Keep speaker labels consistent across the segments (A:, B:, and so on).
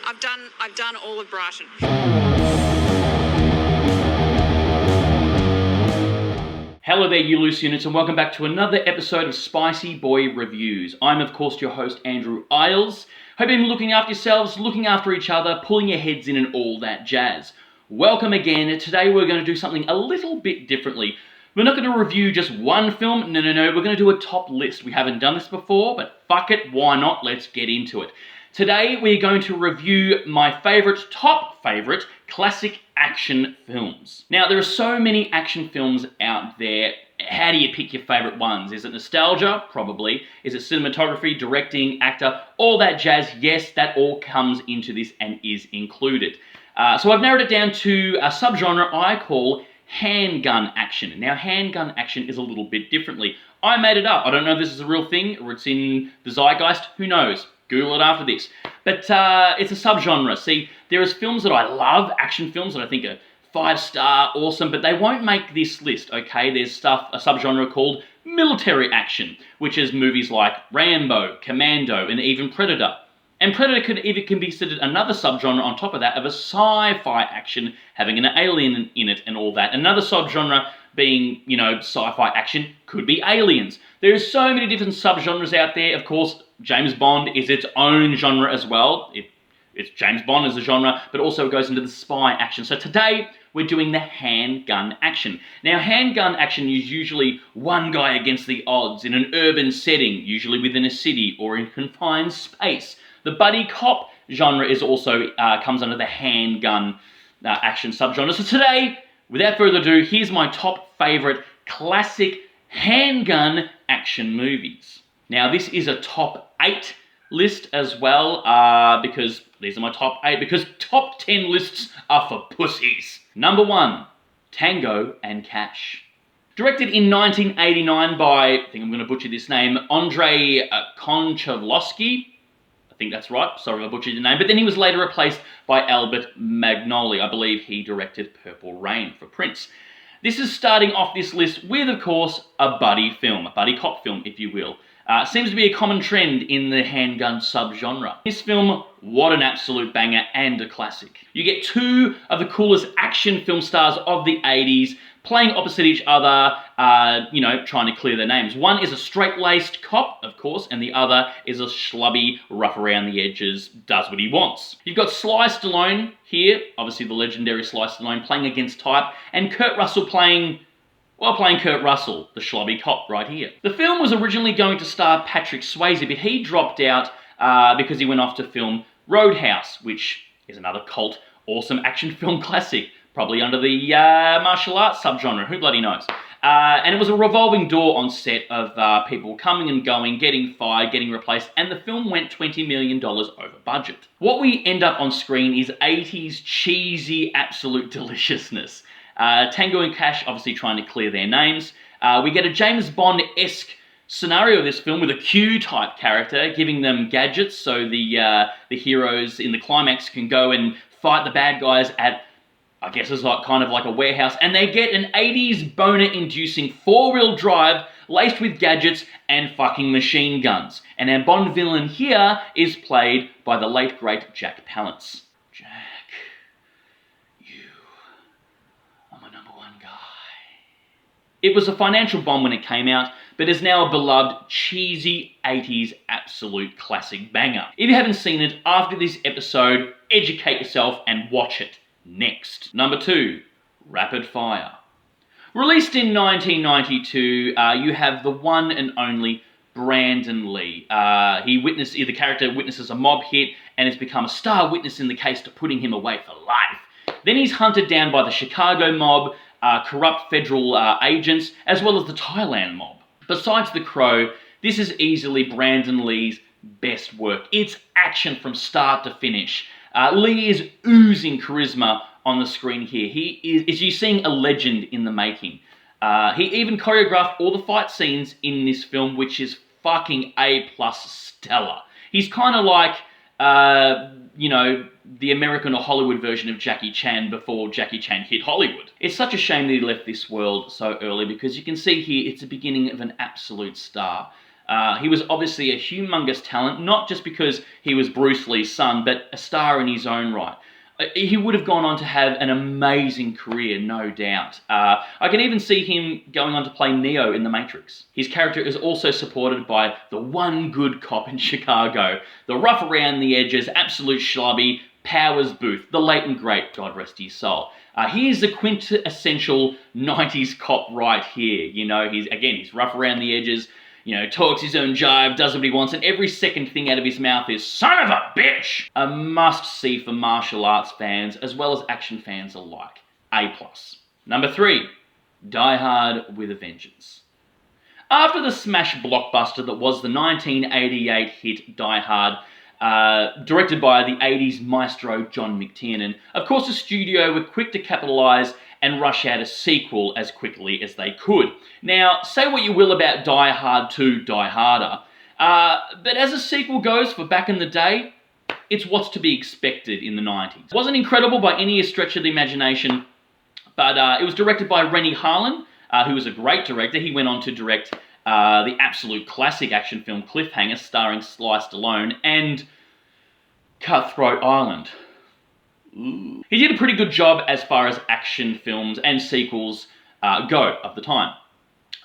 A: I've done all of Brighton.
B: Hello there, you loose units, and welcome back to another episode of Spicy Boy Reviews. I'm, of course, your host, Andrew Iles. Hope you've been looking after yourselves, looking after each other, pulling your heads in and all that jazz. Welcome again. Today we're going to do something a little bit differently. We're not going to review just one film. No. We're going to do a top list. We haven't done this before, but fuck it, why not? Let's get into it. Today we're going to review my top favorite classic action films. Now, there are so many action films out there. How do you pick your favorite ones? Is it nostalgia? Probably. Is it cinematography, directing, actor, all that jazz? Yes, that all comes into this and is included. So I've narrowed it down to a subgenre I call handgun action. Now, handgun action is a little bit differently. I made it up. I don't know if this is a real thing or it's in the zeitgeist. Who knows? Google it after this. But it's a subgenre. See, there is films that I love, action films that I think are 5-star, awesome, but they won't make this list, okay? There's a subgenre called military action, which is movies like Rambo, Commando, and even Predator. And Predator can be considered another subgenre on top of that of a sci-fi action, having an alien in it and all that. Another subgenre being, sci-fi action could be Aliens. There's so many different subgenres out there. Of course, James Bond is its own genre as well. It's James Bond as a genre, but also it goes into the spy action. So today, we're doing the handgun action. Now, handgun action is usually one guy against the odds in an urban setting, usually within a city or in confined space. The buddy cop genre is also comes under the handgun action subgenre. So today, without further ado, here's my top favorite classic handgun action movies. Now, this is a top 8 list as well, because these are my top 8, because top 10 lists are for pussies. Number 1, Tango and Cash. Directed in 1989 by, I think I'm going to butcher this name, Andrei Konchalovsky. I think that's right, sorry if I butchered your name, but then he was later replaced by Albert Magnoli. I believe he directed Purple Rain for Prince. This is starting off this list with, of course, a buddy film, a buddy cop film, if you will. Seems to be a common trend in the handgun subgenre. This film, what an absolute banger and a classic. You get two of the coolest action film stars of the 80s playing opposite each other, trying to clear their names. One is a straight-laced cop, of course, and the other is a schlubby, rough around the edges, does what he wants. You've got Sly Stallone here, obviously the legendary Sly Stallone, playing against type, and Kurt Russell playing Kurt Russell, the schlubby cop right here. The film was originally going to star Patrick Swayze, but he dropped out because he went off to film Roadhouse, which is another cult, awesome action film classic, probably under the martial arts subgenre, who bloody knows. And it was a revolving door on set of people coming and going, getting fired, getting replaced, and the film went $20 million over budget. What we end up on screen is 80s cheesy absolute deliciousness. Tango and Cash obviously trying to clear their names. We get a James Bond-esque scenario of this film with a Q-type character, giving them gadgets so the heroes in the climax can go and fight the bad guys at, I guess it's kind of like a warehouse, and they get an 80s boner-inducing 4-wheel drive laced with gadgets and fucking machine guns. And our Bond villain here is played by the late, great Jack Palance. Jack, I'm a number one guy. It was a financial bomb when it came out, but is now a beloved, cheesy 80s absolute classic banger. If you haven't seen it, after this episode, educate yourself and watch it. Next. Number 2, Rapid Fire. Released in 1992, you have the one and only Brandon Lee. The character witnesses a mob hit and has become a star witness in the case to putting him away for life. Then he's hunted down by the Chicago mob, corrupt federal agents, as well as the Thailand mob. Besides The Crow, this is easily Brandon Lee's best work. It's action from start to finish. Lee is oozing charisma on the screen here. You're seeing a legend in the making. He even choreographed all the fight scenes in this film, which is fucking A+ stellar. He's kind of like, the American or Hollywood version of Jackie Chan before Jackie Chan hit Hollywood. It's such a shame that he left this world so early, because you can see here it's the beginning of an absolute star. He was obviously a humongous talent, not just because he was Bruce Lee's son, but a star in his own right. He would have gone on to have an amazing career, no doubt. I can even see him going on to play Neo in The Matrix. His character is also supported by the one good cop in Chicago, the rough around the edges, absolute schlubby, Powers Booth, the late and great, God rest his soul. He is the quintessential 90s cop right here. You know, he's rough around the edges, you know, talks his own jive, does what he wants, and every second thing out of his mouth is, son of a bitch! A must-see for martial arts fans, as well as action fans alike. A+. Number 3, Die Hard with a Vengeance. After the smash blockbuster that was the 1988 hit Die Hard, directed by the 80s maestro John McTiernan, of course the studio were quick to capitalise and rush out a sequel as quickly as they could. Now, say what you will about Die Hard 2, Die Harder, but as a sequel goes for back in the day, it's what's to be expected in the 90s. It wasn't incredible by any stretch of the imagination, but it was directed by Rennie Harlin, who was a great director. He went on to direct the absolute classic action film Cliffhanger, starring Sly Stallone, and Cutthroat Island. Ooh. He did a pretty good job as far as action films and sequels go of the time.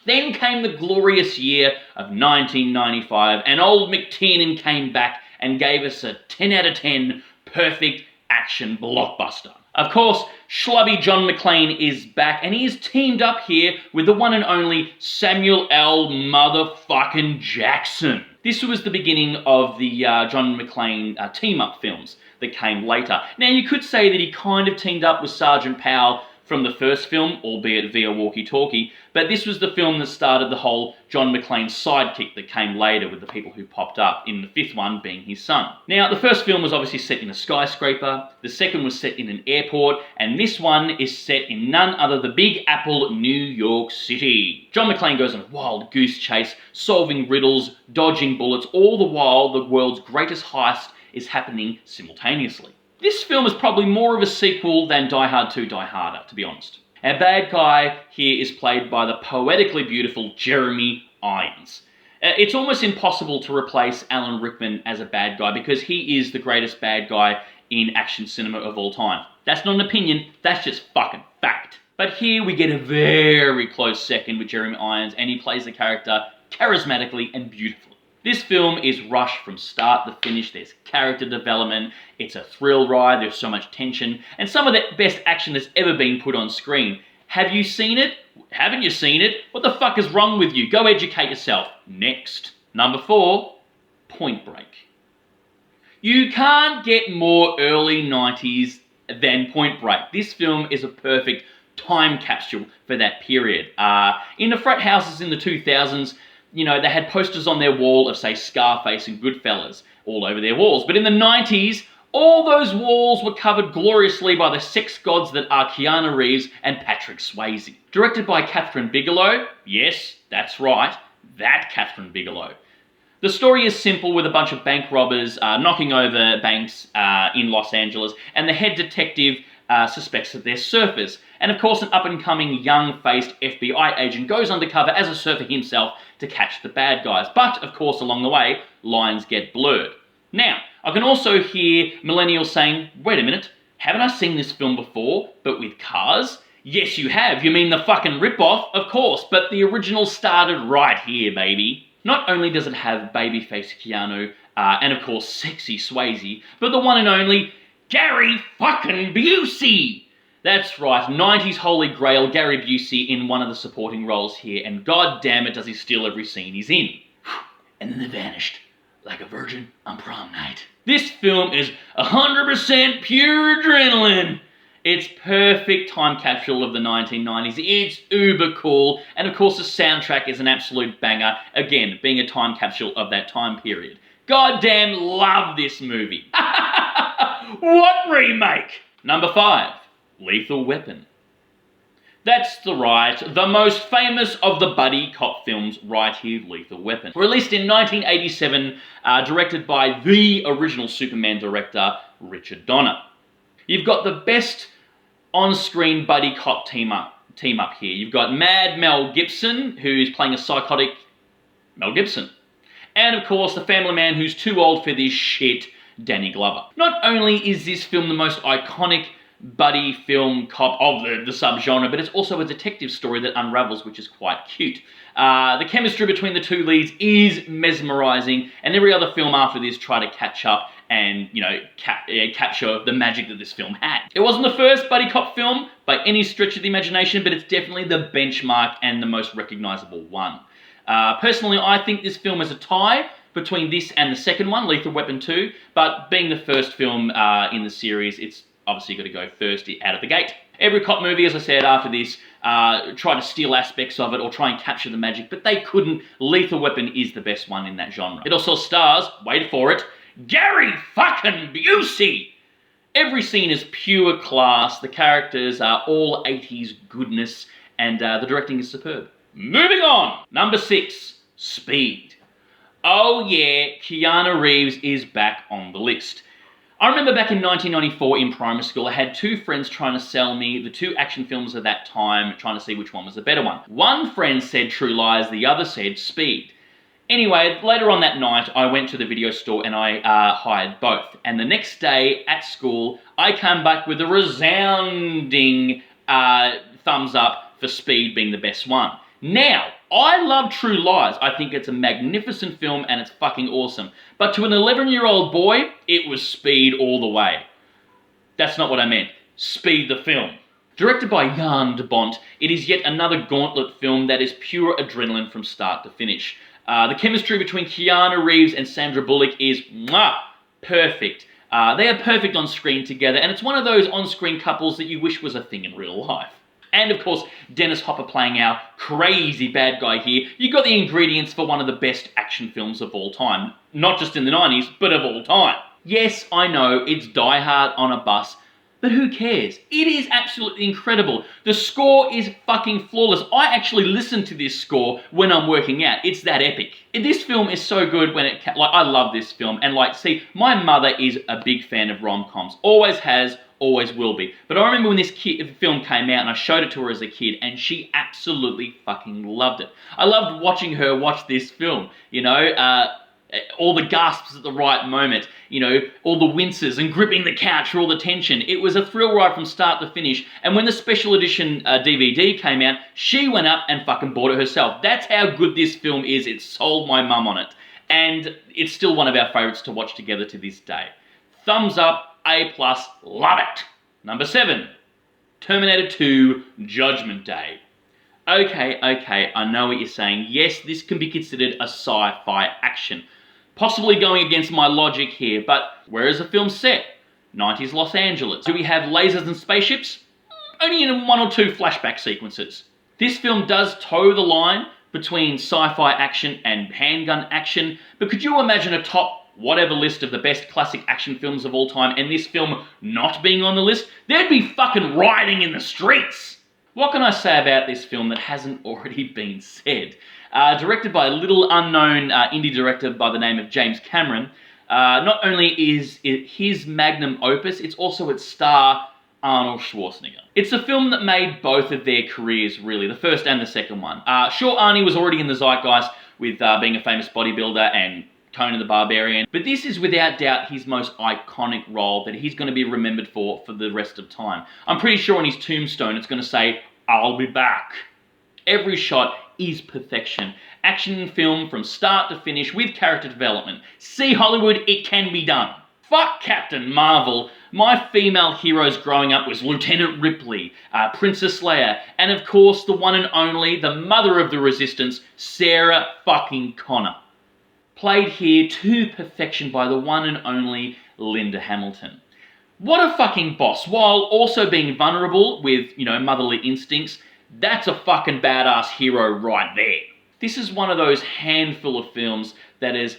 B: Then came the glorious year of 1995, and old McTiernan came back and gave us a 10 out of 10 perfect action blockbuster. Of course, schlubby John McClane is back, and he is teamed up here with the one and only Samuel L. motherfucking Jackson. This was the beginning of the John McClane team-up films that came later. Now, you could say that he kind of teamed up with Sergeant Powell from the first film, albeit via walkie-talkie, but this was the film that started the whole John McClane sidekick that came later with the people who popped up, in the fifth one being his son. Now, the first film was obviously set in a skyscraper, the second was set in an airport, and this one is set in none other than the Big Apple, New York City. John McClane goes on a wild goose chase, solving riddles, dodging bullets, all the while the world's greatest heist is happening simultaneously. This film is probably more of a sequel than Die Hard 2, Die Harder, to be honest. Our bad guy here is played by the poetically beautiful Jeremy Irons. It's almost impossible to replace Alan Rickman as a bad guy because he is the greatest bad guy in action cinema of all time. That's not an opinion, that's just fucking fact. But here we get a very close second with Jeremy Irons, and he plays the character charismatically and beautifully. This film is rushed from start to finish. There's character development, it's a thrill ride, there's so much tension, and some of the best action that's ever been put on screen. Have you seen it? Haven't you seen it? What the fuck is wrong with you? Go educate yourself. Next. Number 4, Point Break. You can't get more early 90s than Point Break. This film is a perfect time capsule for that period. In the frat houses in the 2000s, you know, they had posters on their wall of, say, Scarface and Goodfellas all over their walls. But in the 90s, all those walls were covered gloriously by the sex gods that are Keanu Reeves and Patrick Swayze. Directed by Catherine Bigelow. Yes, that's right, that Catherine Bigelow. The story is simple, with a bunch of bank robbers knocking over banks in Los Angeles, and the head detective suspects that they're surfers. And of course, an up-and-coming, young-faced FBI agent goes undercover as a surfer himself to catch the bad guys. But, of course, along the way, lines get blurred. Now, I can also hear millennials saying, wait a minute, haven't I seen this film before, but with cars? Yes, you have. You mean the fucking rip-off? Of course, but the original started right here, baby. Not only does it have babyface Keanu, and of course sexy Swayze, but the one and only Gary fucking Busey! That's right, 90s holy grail Gary Busey in one of the supporting roles here, and god damn it does he steal every scene he's in. And then they vanished, like a virgin on prom night. This film is 100% pure adrenaline. It's perfect time capsule of the 1990s. It's uber cool, and of course the soundtrack is an absolute banger, again, being a time capsule of that time period. Goddamn love this movie. What remake? Number 5, Lethal Weapon. That's the most famous of the buddy cop films right here, Lethal Weapon. Released in 1987, directed by the original Superman director, Richard Donner. You've got the best on-screen buddy cop team up here. You've got Mad Mel Gibson, who's playing a psychotic Mel Gibson. And of course, the family man who's too old for this shit, Danny Glover. Not only is this film the most iconic buddy film cop of the subgenre, but it's also a detective story that unravels, which is quite cute. The chemistry between the two leads is mesmerising, and every other film after this tried to catch up and, capture the magic that this film had. It wasn't the first buddy cop film by any stretch of the imagination, but it's definitely the benchmark and the most recognisable one. Personally, I think this film is a tie between this and the second one, Lethal Weapon 2, but being the first film in the series, it's obviously got to go first out of the gate. Every cop movie, as I said, after this, tried to steal aspects of it or try and capture the magic, but they couldn't. Lethal Weapon is the best one in that genre. It also stars, wait for it, Gary fucking Busey! Every scene is pure class, the characters are all 80s goodness, and the directing is superb. Moving on! Number 6, Speed. Oh yeah, Keanu Reeves is back on the list. I remember back in 1994 in primary school, I had two friends trying to sell me the two action films of that time, trying to see which one was the better one. One friend said True Lies, the other said Speed. Anyway, later on that night, I went to the video store and I hired both. And the next day at school, I came back with a resounding thumbs up for Speed being the best one. Now, I love True Lies. I think it's a magnificent film and it's fucking awesome. But to an 11-year-old boy, it was Speed all the way. That's not what I meant. Speed the film. Directed by Jan de Bont, it is yet another gauntlet film that is pure adrenaline from start to finish. The chemistry between Keanu Reeves and Sandra Bullock is perfect. They are perfect on screen together, and it's one of those on-screen couples that you wish was a thing in real life. And of course, Dennis Hopper playing our crazy bad guy here. You got the ingredients for one of the best action films of all time. Not just in the 90s, but of all time. Yes, I know, it's Die Hard on a bus, but who cares? It is absolutely incredible. The score is fucking flawless. I actually listen to this score when I'm working out. It's that epic. This film is so good when I love this film. And see, my mother is a big fan of rom-coms. Always has, always will be. But I remember when this film came out and I showed it to her as a kid and she absolutely fucking loved it. I loved watching her watch this film, all the gasps at the right moment, all the winces and gripping the couch for all the tension. It was a thrill ride from start to finish. And when the special edition DVD came out, she went up and fucking bought it herself. That's how good this film is. It sold my mum on it. And it's still one of our favourites to watch together to this day. Thumbs up. A+, love it. Number 7, Terminator 2, Judgment Day. Okay, I know what you're saying. Yes, this can be considered a sci-fi action. Possibly going against my logic here, but where is the film set? 90s Los Angeles. Do we have lasers and spaceships? Only in 1 or 2 flashback sequences. This film does toe the line between sci-fi action and handgun action, but could you imagine a top whatever list of the best classic action films of all time and this film not being on the list? They'd be fucking rioting in the streets. What can I say about this film that hasn't already been said? Directed by a little unknown indie director by the name of James Cameron, not only is it his magnum opus, it's also its star, Arnold Schwarzenegger. It's a film that made both of their careers, really, the first and the second one. Sure, Arnie was already in the zeitgeist with being a famous bodybuilder and Conan the Barbarian, but this is without doubt his most iconic role that he's going to be remembered for the rest of time. I'm pretty sure on his tombstone it's going to say, "I'll be back." Every shot is perfection. Action film from start to finish with character development. See Hollywood, it can be done. Fuck Captain Marvel. My female heroes growing up was Lieutenant Ripley, Princess Leia, and of course the one and only, the mother of the Resistance, Sarah fucking Connor. Played here to perfection by the one and only Linda Hamilton. What a fucking boss, while also being vulnerable with, motherly instincts. That's a fucking badass hero right there. This is one of those handful of films that is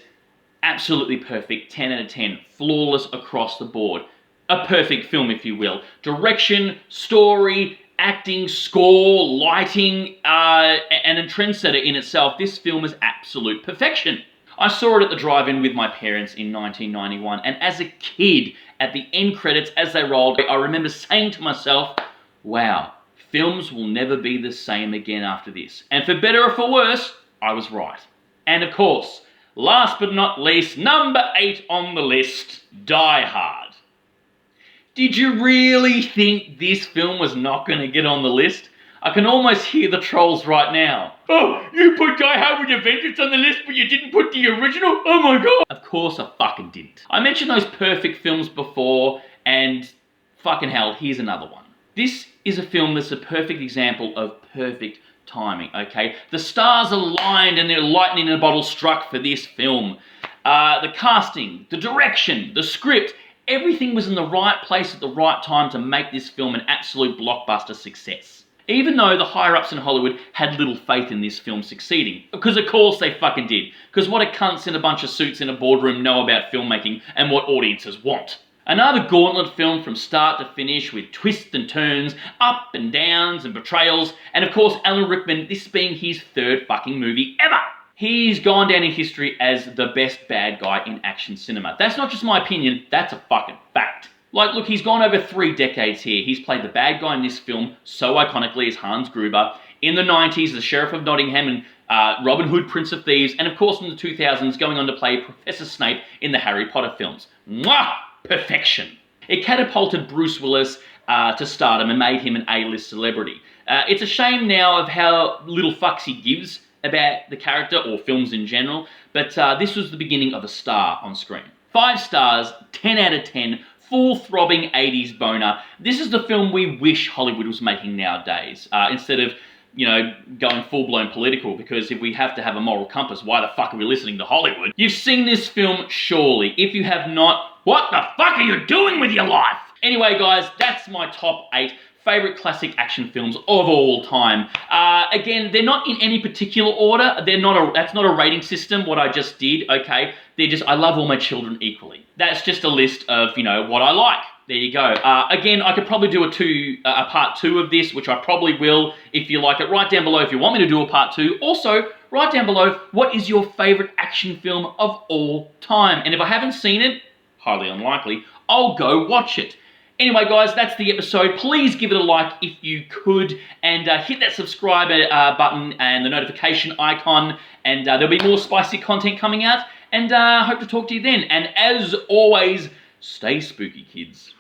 B: absolutely perfect, 10 out of 10, flawless across the board. A perfect film, if you will. Direction, story, acting, score, lighting, and a trendsetter in itself. This film is absolute perfection. I saw it at the drive-in with my parents in 1991, and as a kid, at the end credits as they rolled, I remember saying to myself, wow, films will never be the same again after this. And for better or for worse, I was right. And of course, last but not least, number 8 on the list, Die Hard. Did you really think this film was not going to get on the list? I can almost hear the trolls right now. Oh, you put Die Hard with a Vengeance on the list, but you didn't put the original? Oh my god! Of course I fucking didn't. I mentioned those perfect films before, and fucking hell, here's another one. This is a film that's a perfect example of perfect timing, okay? The stars aligned and their lightning in a bottle struck for this film. The casting, the direction, the script, everything was in the right place at the right time to make this film an absolute blockbuster success. Even though the higher-ups in Hollywood had little faith in this film succeeding. Because of course they fucking did. Because what a cunts in a bunch of suits in a boardroom know about filmmaking and what audiences want. Another gauntlet film from start to finish with twists and turns, up and downs and betrayals, and of course Alan Rickman, this being his 3rd fucking movie ever. He's gone down in history as the best bad guy in action cinema. That's not just my opinion, that's a fucking fact. Like, look, he's gone over 3 decades here. He's played the bad guy in this film so iconically as Hans Gruber. In the 90s, the Sheriff of Nottingham and Robin Hood, Prince of Thieves. And of course, in the 2000s, going on to play Professor Snape in the Harry Potter films. Mwah! Perfection. It catapulted Bruce Willis to stardom and made him an A-list celebrity. It's a shame now of how little fucks he gives about the character or films in general. But this was the beginning of a star on screen. 5 stars, 10 out of 10. Full throbbing 80s boner. This is the film we wish Hollywood was making nowadays, instead of, you know, going full-blown political, because if we have to have a moral compass, why the fuck are we listening to Hollywood? You've seen this film, surely. If you have not, what the fuck are you doing with your life? Anyway, guys, that's my top 8 favourite classic action films of all time. Again, they're not in any particular order. That's not a rating system, what I just did, okay? I love all my children equally. That's just a list of, you know, what I like. There you go. Again, I could probably do a part 2 of this, which I probably will if you like it. Write down below if you want me to do a part 2. Also, write down below what is your favourite action film of all time. And if I haven't seen it, highly unlikely, I'll go watch it. Anyway, guys, that's the episode. Please give it a like if you could, and hit that subscribe button and the notification icon, and there'll be more spicy content coming out, and hope to talk to you then. And as always, stay spooky, kids.